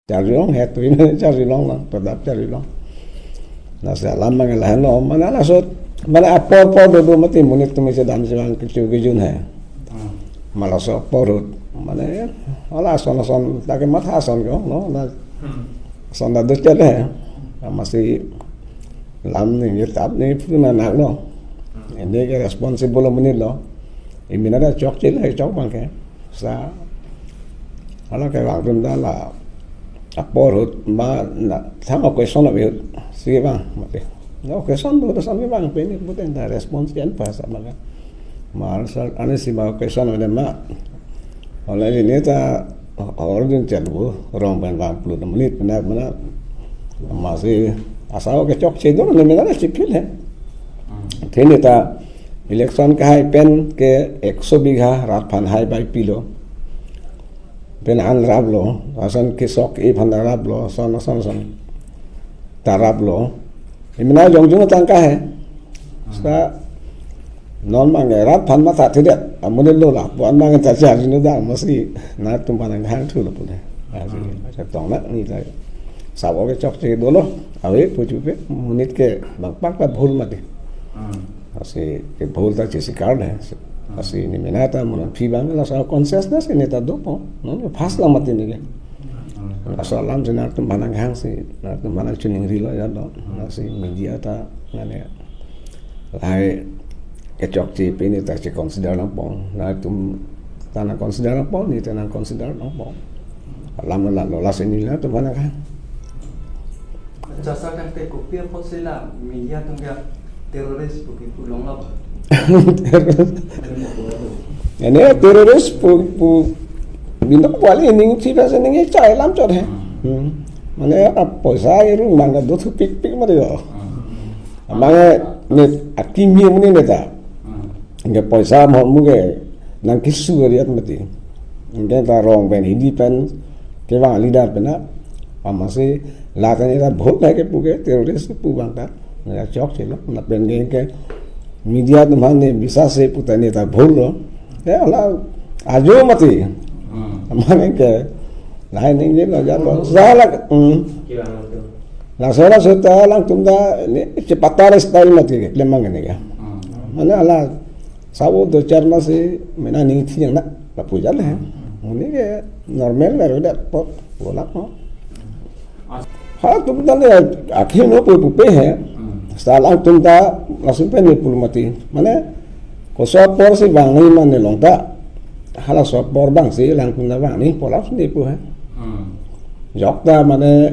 cari long het ini cari long lah tetap cari long nah salam mengalah no mana lasut mana apa dulu mati munit tu mesti dalam jalan kecil kejun hai malah so porut mana ya alah son tak kemat hason kau no nah son dah dekat hai masih lam ni tetap ni pun anak no ini ke responsible menit lo ini ada cok cil hai cok bangke sa alah kayak waktu dah lah porut ma na sama question of it sige bang mati no question do san bang peni puten da response kan pas maga mal sal ane si ma question of ma oleh ini ta orang jalu orang ban 40 menit benar masih asal ke cok cedo ne mena sikil hai thene ta election ka hai pen ke 100 बीघा रात fun hai by pilo pen an rablo asan kisok i phan rablo son tarablo imna jongjung tangka hai sta non mangai rat phan ma tha thidet amune lo la pon mang ta cha ni da masi na tum pan hang thu lo pune asi cha tong na ni ta sao cái chok che do lo awe pu chu pe munit ke bang pak pa bhul ma de asi ke bhul ta che sikar hai asi ni menata mon phi bang la sa consciousness ni ta do po no fast la mat ni ke asal lam jenar tum banang hang si na tum banang chuning ri lo ya do asi media ta ngane lai ke chok chi pe ni ta che consider lang po na tum ta na consider lang po ni ta na consider lang po lam la lo la se ni la tum banang hang jasa kan te ko pia po sila media tum ya teroris begitu long la ini teroris pu bintang kuali ini sih biasa ini cai lam cot hai mana apa saya rumah mangga do tu pik mana yo mangga ni akimi muni neta nggak poisa mau muge nang kisu riat mati nggak ta rong ben independent ke wang leader bena masih latan itu बहुत lagi puge teroris pu bangka nggak cok sih lo nak ben ke media तुम्हारे विशा से पुता नेता भूल लो ये अल्लाह आजो मती हमारे के लाइन नहीं ये लगा लो साला साला सोता lang तुम दा cepatare style mati ke lemang ini ya mana अल्लाह साबो दो चार मास से मैंने नहीं थी ना पूजा ले ini के normal lah udah pop बोला हाँ तुम दा आखिर नो पुपे है Salah tum ta langsung pen pul mati mana ko sopor si bang ni man long ta hala sopor bang si lang tum ta bang ni pola sini pu ha jok ta mana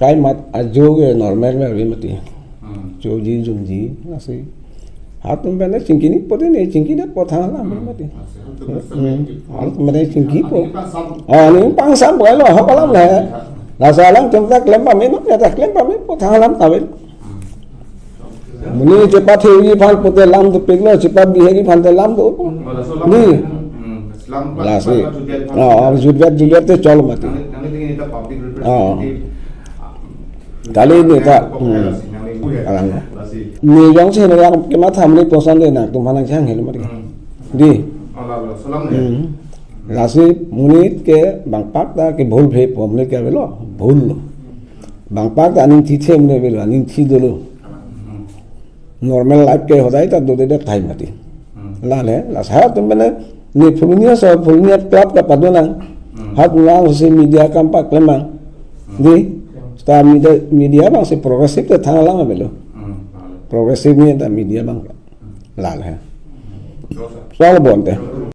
kai mat ajo ge normal me mati joji junji nasi hatum pen cingki ni pote ni cingki na po thang la mati hal mana cingki po ni pang sam bo lo ha pola le la salang tum ta klem pa me no ta klem pa me po thang lam ta be muni cepat hewi fal pote lam tu peglo cepat bihegi fal te lam tu ni lasi juliet te chol mati kali ni ta alang ni jong se na ke ma tham ni posan de na tum halang chang hel mati di lasi muni ke bang pak ta ke bhul phe pom le ke belo bhul bang pak ta ning thi them ne belo ning thi dolo normal life के होता है तो दो दिन टाइम मती लाल है लासा तुम मैंने ने फुलनिया सब फुलनिया क्लब का पदोना हाथ लांग से मीडिया कम पा क्लेमंग दी स्टार मीडिया बang से प्रोग्रेसिव तो थाना लांग बेलो प्रोग्रेसिव में ता मीडिया बang लाल है सोल बोलते